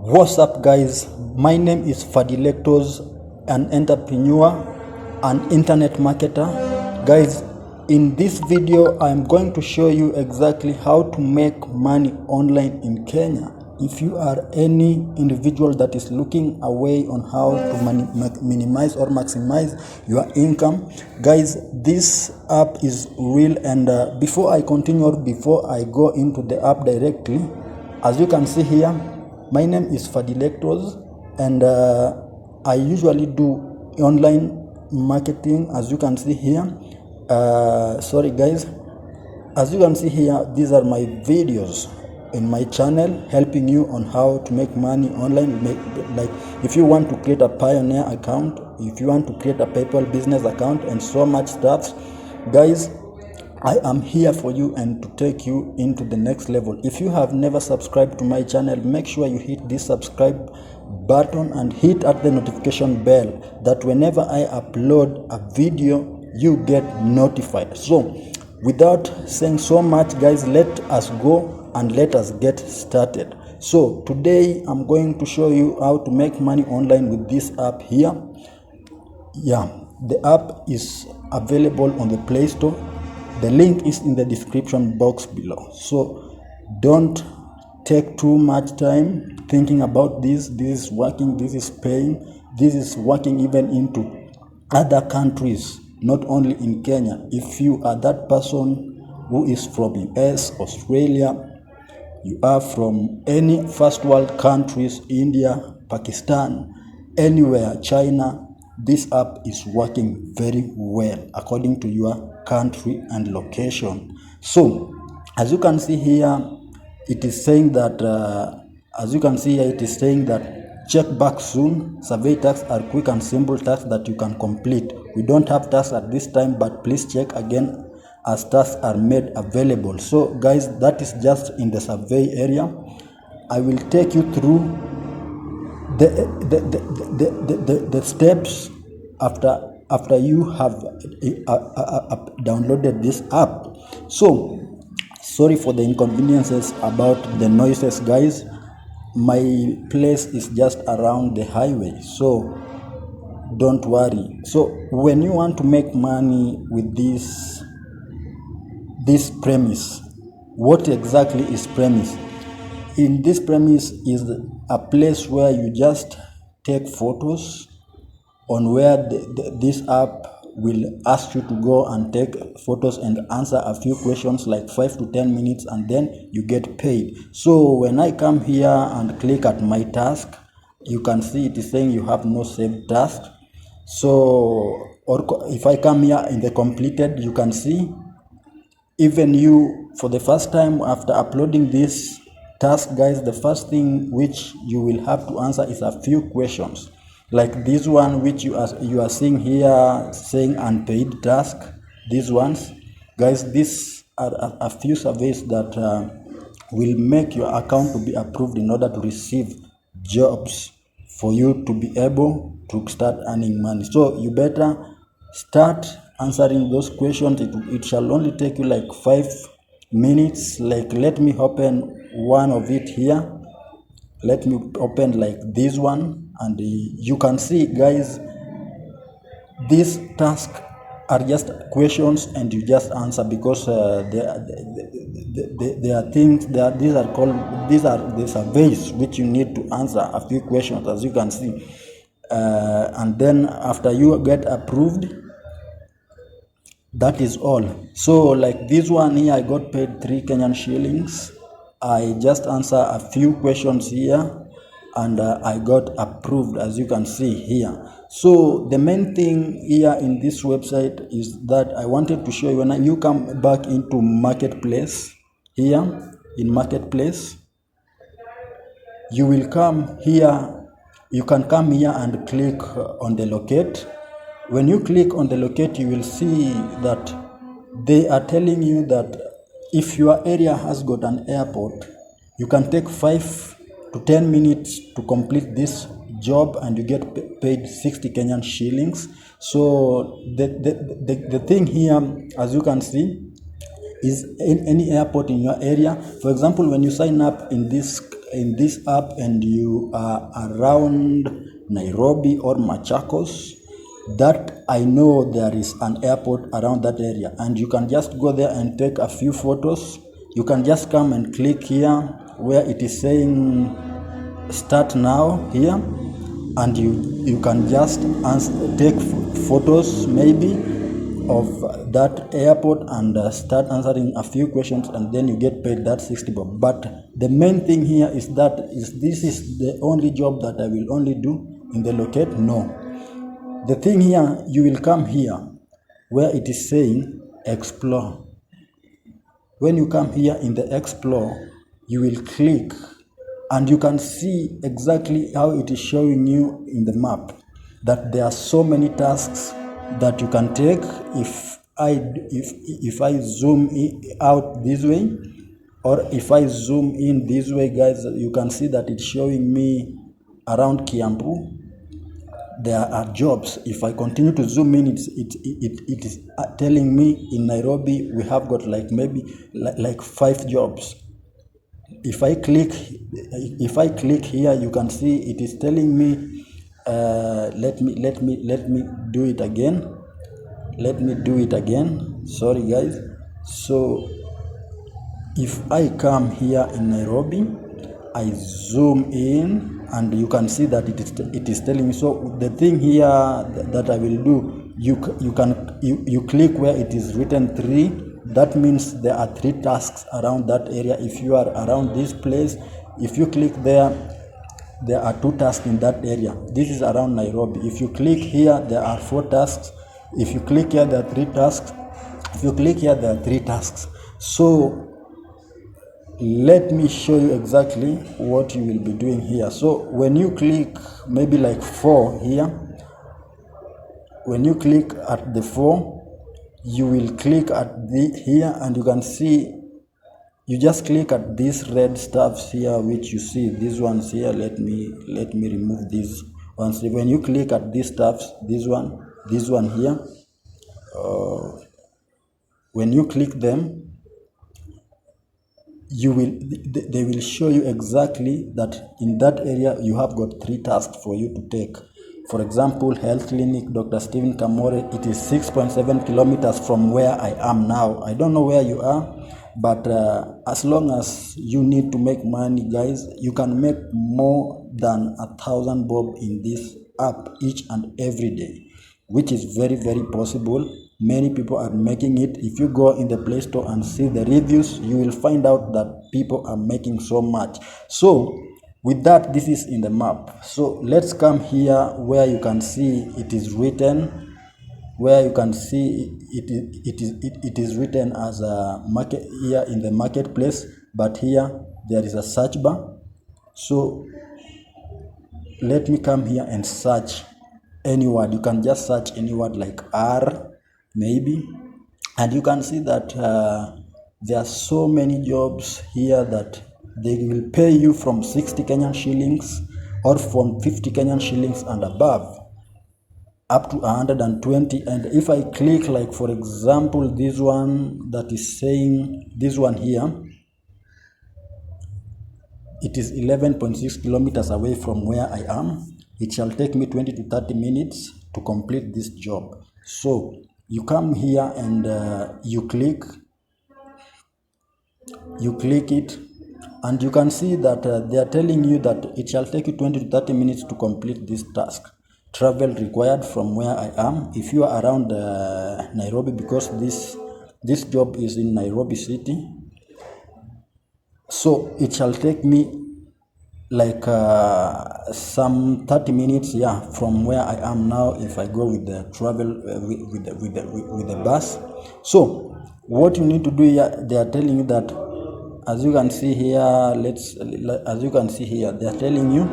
What's up, guys? My name is Fadilectos, an entrepreneur, an internet marketer. Guys, in this video I'm going to show you exactly how to make money online in Kenya. If you are any individual that is looking away on how to minimize or maximize your income, guys, this app is real. And before I continue, before I go into the app directly, as you can see here, my name is Fadilectos, and I usually do online marketing. As you can see here, sorry guys, as you can see here, these are my videos in my channel helping you on how to make money online. Like if you want to create a Pioneer account, if you want to create a PayPal business account, and so much stuff, guys, I am here for you and to take you into the next level. If you have never subscribed to my channel, make sure you hit this subscribe button and hit at the notification bell, that whenever I upload a video you get notified. So without saying so much, guys, let us go and let us get started. So today I'm going to show you how to make money online with this app here. Yeah, the app is available on the Play Store. The link is in the description box below. So don't take too much time thinking about this. This is working, this is paying, this is working even into other countries, not only in Kenya. If you are that person who is from US, Australia, you are from any first world countries, India, Pakistan, anywhere, China, this app is working very well according to your country and location. So as you can see here, it is saying that check back soon. Survey tasks are quick and simple tasks that you can complete. We don't have tasks at this time, but please check again as tasks are made available. So guys, that is just in the survey area. I will take you through the steps after you have downloaded this app. So sorry for the inconveniences about the noises, guys. My place is just around the highway, so don't worry. So when you want to make money with this premise, what exactly is premise? In this premise is a place where you just take photos on where this app will ask you to go and take photos and answer a few questions, like 5 to 10 minutes, and then you get paid. So when I come here and click at my task, you can see it is saying you have no saved task. So, or if I come here in the completed, you can see even you, for the first time after uploading this task, guys, the first thing which you will have to answer is a few questions, like this one which you are seeing here saying unpaid task. These ones, guys, these are a few surveys that will make your account to be approved in order to receive jobs for you to be able to start earning money. So you better start answering those questions. It shall only take you like 5 minutes. Like, let me open one of it here. Let me open like this one, and you can see, guys, these tasks are just questions and you just answer, because they are things that these are the surveys which you need to answer a few questions, as you can see, and then after you get approved, that is all. So like this one here, I got paid 3 Kenyan shillings. I just answer a few questions here and I got approved, as you can see here. So the main thing here in this website is that I wanted to show you, when you come back into marketplace, here in marketplace, you will come here, you can come here and click on the locate. When you click on the locate, you will see that they are telling you that if your area has got an airport, you can take 5 to 10 minutes to complete this job and you get paid 60 Kenyan shillings. So the thing here, as you can see, is in any airport in your area. For example, when you sign up in this in this app and you are around Nairobi or Machakos, that I know there is an airport around that area, and you can just go there and take a few photos. You can just come and click here where it is saying start now here, and you can just take photos maybe of that airport and start answering a few questions, and then you get paid that 60 bob. But the main thing here is that this is the only job that I will only do in the locate. No, the thing here, you will come here where it is saying explore. When you come here in the explore, you will click and you can see exactly how it is showing you in the map that there are so many tasks that you can take. If I zoom out this way, or if I zoom in this way, guys, you can see that it's showing me around Kiambu there are jobs. If I continue to zoom in, it is telling me in Nairobi we have got like maybe like 5 jobs. If I click here, you can see it is telling me let me do it again. Sorry guys. So if I come here in Nairobi, I zoom in and you can see that it is telling me. So the thing here that I will do, you click where it is written 3. That means there are 3 tasks around that area. If you are around this place, if you click there are 2 tasks in that area. This is around Nairobi. If you click here, there are 4 tasks. If you click here, there are 3 tasks. If you click here, there are 3 tasks. So let me show you exactly what you will be doing here. So when you click maybe like 4 here, when you click at the 4, you will click at here and you can see, you just click at these red stuffs here which you see, these ones here. Let me remove these ones. When you click at these stuffs, this one here, when you click them, they will show you exactly that in that area you have got 3 tasks for you to take. For example, health clinic, Dr. Stephen Kamore, it is 6.7 kilometers from where I am now. I don't know where you are, but as long as you need to make money, guys, you can make more than 1,000 bob in this app each and every day, which is very, very possible. Many people are making it. If you go in the Play Store and see the reviews, you will find out that people are making so much. So with that, this is in the map. So let's come here where you can see it is written, where you can see it is written as a market here in the marketplace, but here there is a search bar. So let me come here and search any word. You can just search any word like R maybe, and you can see that there are so many jobs here that they will pay you from 60 Kenyan shillings or from 50 Kenyan shillings and above up to 120. And if I click, like for example this one that is saying, this one here, it is 11.6 kilometers away from where I am. It shall take me 20 to 30 minutes to complete this job. So you come here and you click it, and you can see that they are telling you that it shall take you 20 to 30 minutes to complete this task. Travel required from where I am. If you are around Nairobi, because this job is in Nairobi city, so it shall take me like some 30 minutes from where I am now if I go with the travel with the bus. So what you need to do here, they are telling you that, as you can see here, they are telling you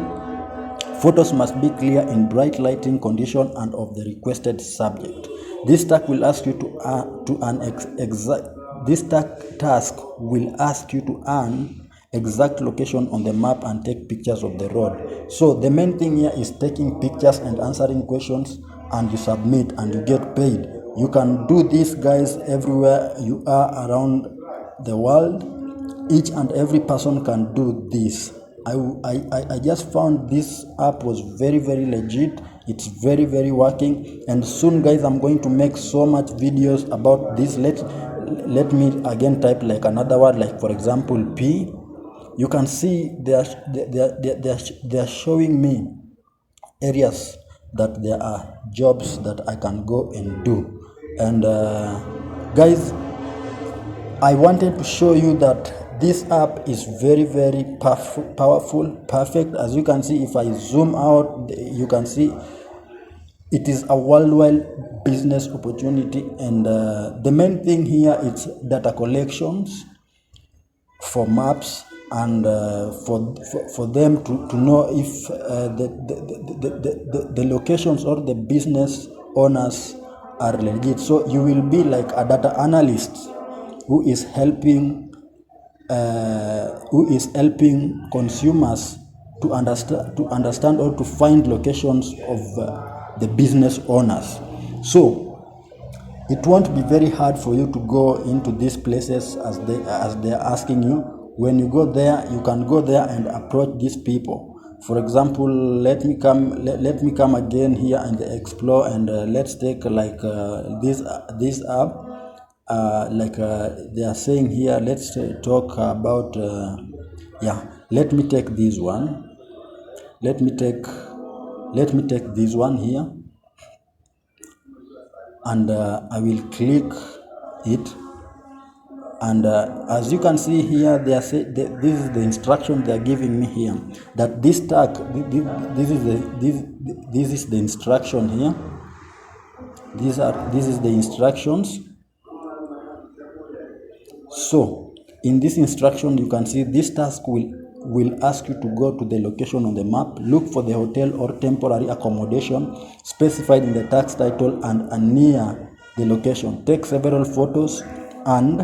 photos must be clear in bright lighting condition and of the requested subject. This task will ask you will ask you to earn exact location on the map and take pictures of the road. So the main thing here is taking pictures and answering questions, and you submit and you get paid. You can do this, guys, everywhere you are around the world. Each and every person can do this. I just found this app was very legit. It's very working, and soon guys I'm going to make so much videos about this. Let me again type like another word, like for example P. You can see they are showing me areas that there are jobs that I can go and do. And guys, I wanted to show you that this app is very powerful, perfect. As you can see, if I zoom out, you can see it is a worldwide business opportunity. And the main thing here is data collections for maps, and for them to know if the locations or the business owners are legit. So you will be like a data analyst who is helping consumers to understand or to find locations of the business owners. So it won't be very hard for you to go into these places as they are asking you. When you go there, you can go there and approach these people. For example, let me come again here and explore, and let's take like this app, they are saying here. Let's talk about let me take this one. Let me take this one here, and I will click it. And as you can see here, they are saying this is the instruction they are giving me here, that this tag, this is the instruction here. This is the instructions. So in this instruction, you can see this task will ask you to go to the location on the map, look for the hotel or temporary accommodation specified in the task title and near the location. Take several photos and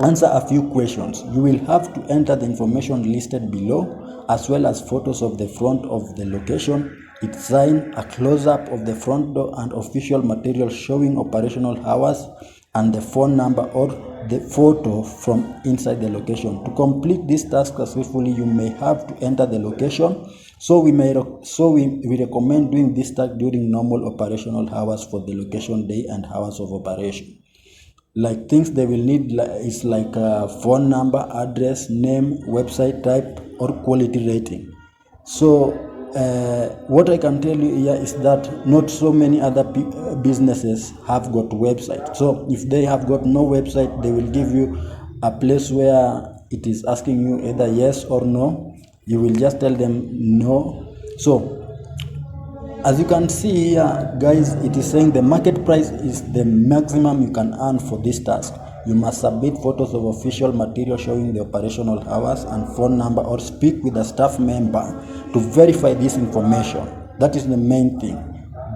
answer a few questions. You will have to enter the information listed below, as well as photos of the front of the location, its sign, a close-up of the front door, and official material showing operational hours, and the phone number or the photo from inside the location. To complete this task successfully, you may have to enter the location. So we recommend doing this task during normal operational hours for the location day and hours of operation. Like things they will need is like a phone number, address, name, website type, or quality rating. So what I can tell you here is that not so many other businesses have got website. So if they have got no website, they will give you a place where it is asking you either yes or no. You will just tell them no. So as you can see here, guys, it is saying the market price is the maximum you can earn for this task. You must submit photos of official material showing the operational hours and phone number, or speak with a staff member to verify this information. That is the main thing.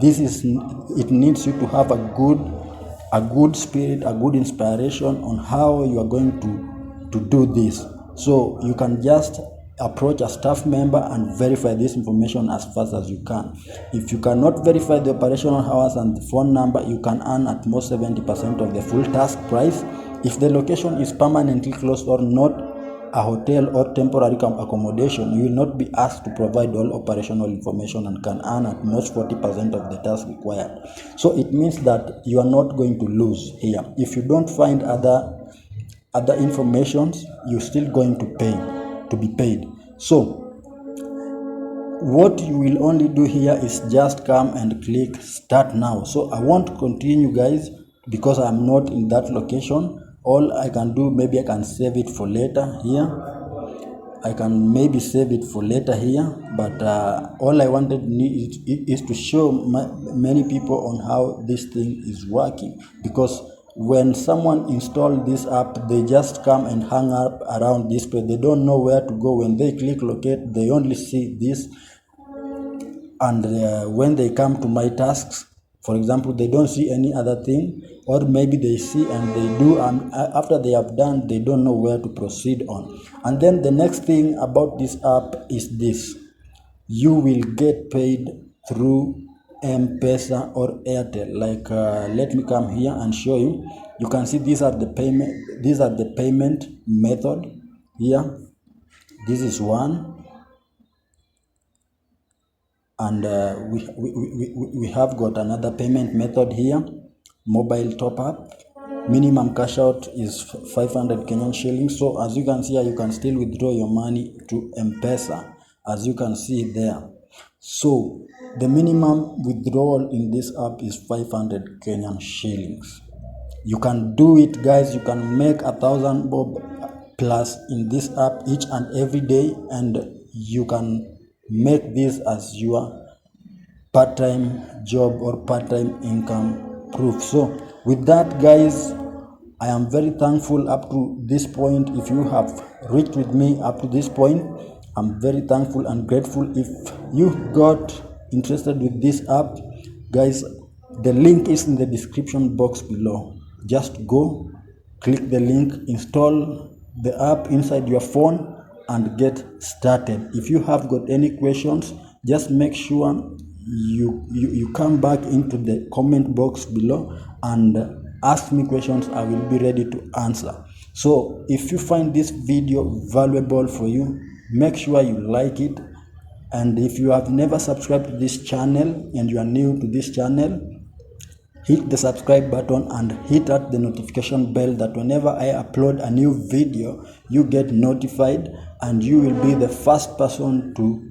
It needs you to have a good spirit, a good inspiration on how you are going to do this. So you can just approach a staff member and verify this information as fast as you can. If you cannot verify the operational hours and the phone number, you can earn at most 70% of the full task price. If the location is permanently closed or not a hotel or temporary accommodation, you will not be asked to provide all operational information and can earn at most 40% of the task required. So it means that you are not going to lose here. If you don't find other informations, you're still going to be paid. So what you will only do here is just come and click start now. So I won't continue, guys, because I'm not in that location. All I can do, maybe I can save it for later here. I can maybe save it for later here, but all I wanted is to show many people on how this thing is working, because when someone install this app, they just come and hang up around this place. They don't know where to go. When they click locate, they only see this, and when they come to my tasks, for example, they don't see any other thing, or maybe they see and they do, and after they have done, they don't know where to proceed on. And then the next thing about this app is this: you will get paid through Mpesa or Airtel. Like let me come here and show you. You can see these are the payment method here. This is one, And we have got another payment method here, mobile top up. Minimum cash out is 500 Kenyan shillings. So as you can see here, you can still withdraw your money to Mpesa, as you can see there. So the minimum withdrawal in this app is 500 Kenyan shillings. You can do it, guys. You can make 1,000 bob plus in this app each and every day, and you can make this as your part-time job or part-time income proof. So with that, guys, I am very thankful up to this point. If you have reached with me up to this point, I'm very thankful and grateful. If you got interested with this app, guys, the link is in the description box below. Just go, click the link, install the app inside your phone and get started. If you have got any questions, just make sure you come back into the comment box below and ask me questions. I will be ready to answer. So if you find this video valuable for you, make sure you like it. And if you have never subscribed to this channel and you are new to this channel, hit the subscribe button and hit at the notification bell, that whenever I upload a new video, you get notified and you will be the first person to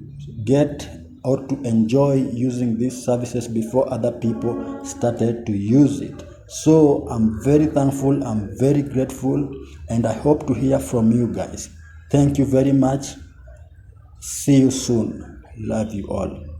get or to enjoy using these services before other people started to use it. So I'm very thankful, I'm very grateful, and I hope to hear from you guys. Thank you very much. See you soon. Love you all.